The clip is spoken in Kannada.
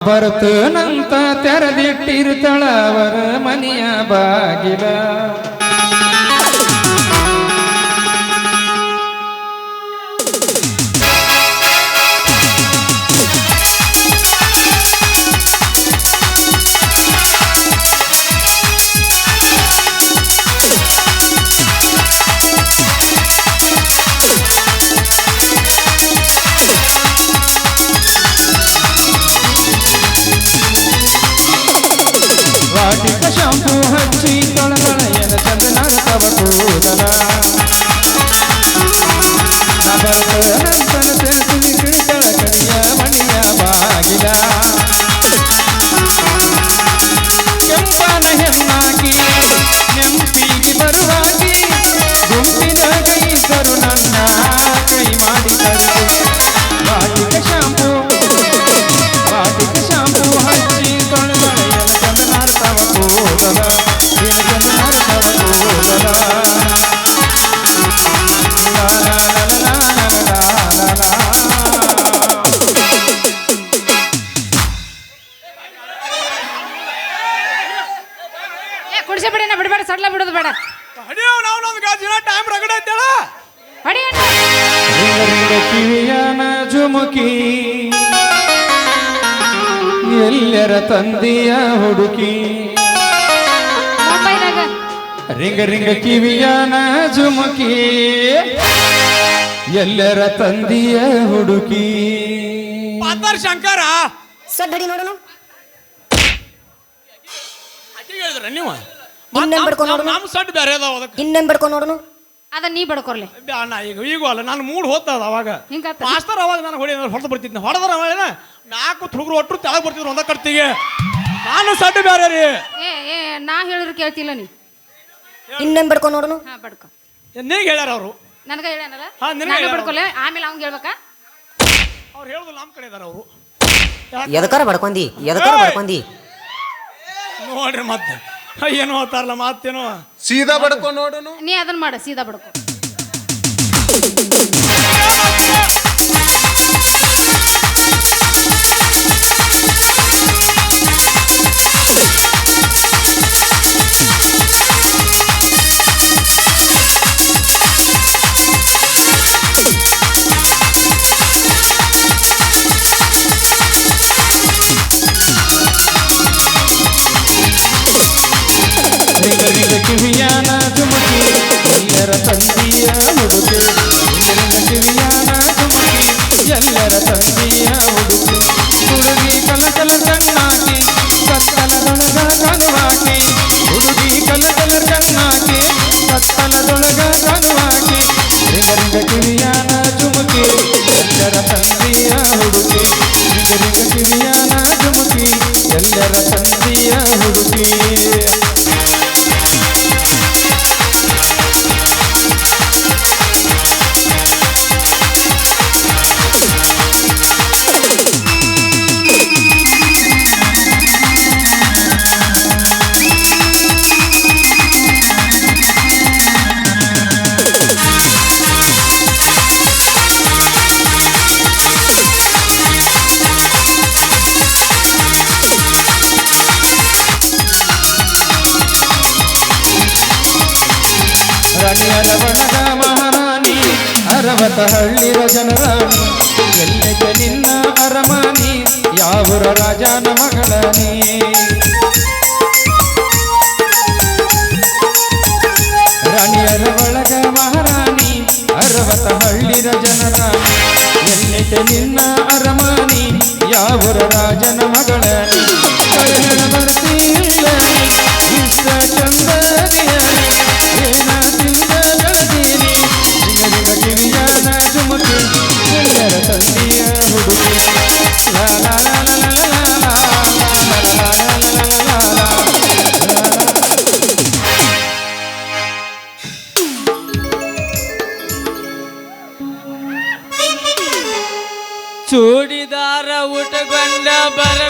ಬರ್ತನಂತ ತೆರೆದಿಟ್ಟಿರ್ತಾಳ ಅವರ ಮನೆಯ ಬಾಗಿಲ. ವಾಟಿಕ ಶಾಂಪು ಹಚ್ಚಿ ತೊಳಗಳೆಯನ ಚಂದನಾಡ್ತವ ಕೂದಲ. ಬರ್ತನಂತರ ತೆರೆದಿಟ್ಟಿರ್ತಾಳ ಕಣಿಯ ಮನೆಯ ಬಾಗಿಲ. ಕೆಂಪನ ಹೆಣ್ಣಾಗಿ ನೆಂಪಿಗೆ ಬರುವಾಗಿ ಗುಂಪಿನ ಕೈಸರು ನನ್ನ ಕೈ ಮಾಡಿ ಕಳಿಸಿ. ವಾಟಿಕ ಶಾಂಪು ಹಚ್ಚಿ ತೊಳಗಳೆಯನ ಚಂದನಾಡ್ತವ ಕೂದಲ. ಚಂದನಾಡ್ತವ ಕೂದಲ. ಕುಡಿಸಿ ಬಿಡಿ, ಬಿಡಬೇಡ, ಸಡ್ಲ ಬಿಡೋದು ಬೇಡ. ಕಿವಿಯನ ಜುಮುಕಿ ಎಲ್ಲರ ತಂದೆಯ ಹುಡುಕಿ. ರಿಂಗ ರಿಂಗ ಕಿವಿಯನ ಜುಮುಕಿ ಎಲ್ಲರ ತಂದೆಯ ಹುಡುಕಿ. ಶಂಕರ ಸಡ್ಡಿ ನೋಡೋಣ. ನೀವು ಇನ್ನೇನ್ ಬಡ್ಕೊಂಡು ನೋಡೋಣ. ನಮ್ಮ ಸಡ್ ಬೇರೆ ಅದಾವ ಅದಕ್ಕೆ. ಇನ್ನೇನ್ ಬಡ್ಕೊಂಡು ನೋಡೋಣ. ಅದ ನೀ ಬಡ್ಕೊರ್ಲಿ. ಅಣ್ಣ ಈಗ ಅಲ್ಲ, ನಾನು ಮೂಡ್ ಹೋಗ್ತದ ಅವಾಗ ಹಿಂಗಾತ. ಮಾಸ್ತರ್ ಅವಾಗ ನಾನು ಹೊಡೆದು ಬರ್ತಿದ್ದೆ. ಹೊಡೆದ್ರ ನಾಲ್ಕು ಹುಡುಗರು ಒಟ್ಟರು ತೆಳಗ್ ಬರ್ತಿದ್ರು ಒಂದ ಕಟ್ತಿಗೆ. ನಾನು ಸಡ್ ಬೇರೆ ರೀ. ನಾ ಹೇಳಿದ್ರು ಕೇಳ್ತಿಲ್ಲ ನೀ. ಇನ್ನೇನ್ ಬಡ್ಕೊಂಡು ನೋಡೋಣ. ಹಾ ಬಡ್ಕೊ. ನಿನಗೆ ಹೇಳ್ಯಾರ ಅವರು. ನನಗ ಹೇಳ್ಯಾನಲ್ಲ. ಹಾ, ನಿನಗೆ ನಾನು ಹೇಳ್ಯಾರ. ಬಡ್ಕೊಲೆ, ಆಮೇಲೆ ಅವ್ನ್ ಹೇಳ್ಬೇಕಾ? ಅವ್ರು ಹೇಳುದು ನಮ್ಮ ಕಡೆ ಇದಾರ ಅವರು. ಎದಕಾರ ಬಡ್ಕೊಂಡಿ ನೋಡ್ರಿ ಮತ್ತೆ ಏನೋ ಅಂತಾರಲ್ಲ ಮಾತೇನೋ. ಸೀದಾ ಬಡ್ಕೊಂಡು ನೋಡೋನು. ನೀ ಅದನ್ನ ಮಾಡ, ಸೀದಾ ಬಡ್ಕೊ. ರಿಂಗ ರಿಂಗ ಕಿವಿಯನ ಜುಮುಕಿ ಎಲ್ಲರ ತಂದೆಯ ಹುಡುಕಿ. ರಿಂಗ ಕಿವಿಯನ ಜುಮುಕಿ ಎಲ್ಲರ ತಂದೆಯ ಹುಡುಕಿ. ಹುಡುಗಿ ಕಲಕಲ ಕಣ್ಣಾಕಿ ಕತ್ತಲದೊಳಗ ಕನುವಾಕಿ. ಹುಡುಗಿ ಕಲಕಲ ಕಣ್ಣಾಕಿ ಕತ್ತಲದೊಳಗ ಕನುವಾಕಿ. ರಿಂಗ ರಿಂಗ ಕಿವಿಯನ ಜುಮುಕಿ ಎಲ್ಲರ ತಂದೆಯ ಹುಡುಕಿ. ರಿಂಗ ರಿಂಗ ಕಿವಿಯನ ಜುಮುಕಿ ಎಲ್ಲರ ತಂದೆಯ ಹುಡುಕಿ. ರಾಣಿಯರ ಬಣದ ಮಹಾರಾಣಿ ಅರವತ್ತ ಹಳ್ಳಿರ ಜನರಾಣಿ. ಎಲ್ಲಕ್ಕೆ ನಿನ್ನ ಅರಮಾನಿ ಯಾವೂರ ರಾಜನ ಮಗಳನಿ. ರಾಣಿಯರ ಬಳಗ ಮಹಾರಾಣಿ ಅರವತ್ತ ಹಳ್ಳಿರ ಜನರಾಣಿ. ಎಲ್ಲಕ್ಕೆ ನಿನ್ನ ಅರಮಾನಿ ಯಾವೂರ ರಾಜನ ಮಗಳನಿ. ಕೈಗಳ ಬರ್ತಿಲ್ಲ ಇಷ್ಟ ಚಂದನಿಯನಿ ಏನ ತಿಂದ ಗಳದೀನಿ. ರಿಂಗ ಕಿವಿಯನ ಜುಮುಕಿ ಎಲ್ಲರ ತಂದೆಯ ಹುಡುಗಿ. ಲಾ ಲಾ ಲಾ ಲಾ ಲಾ ಲಾ ಲಾ ಲಾ ಲಾ. ಚೂಡಿದಾರ ಉಟ್ಕೊಂಡ ಬರ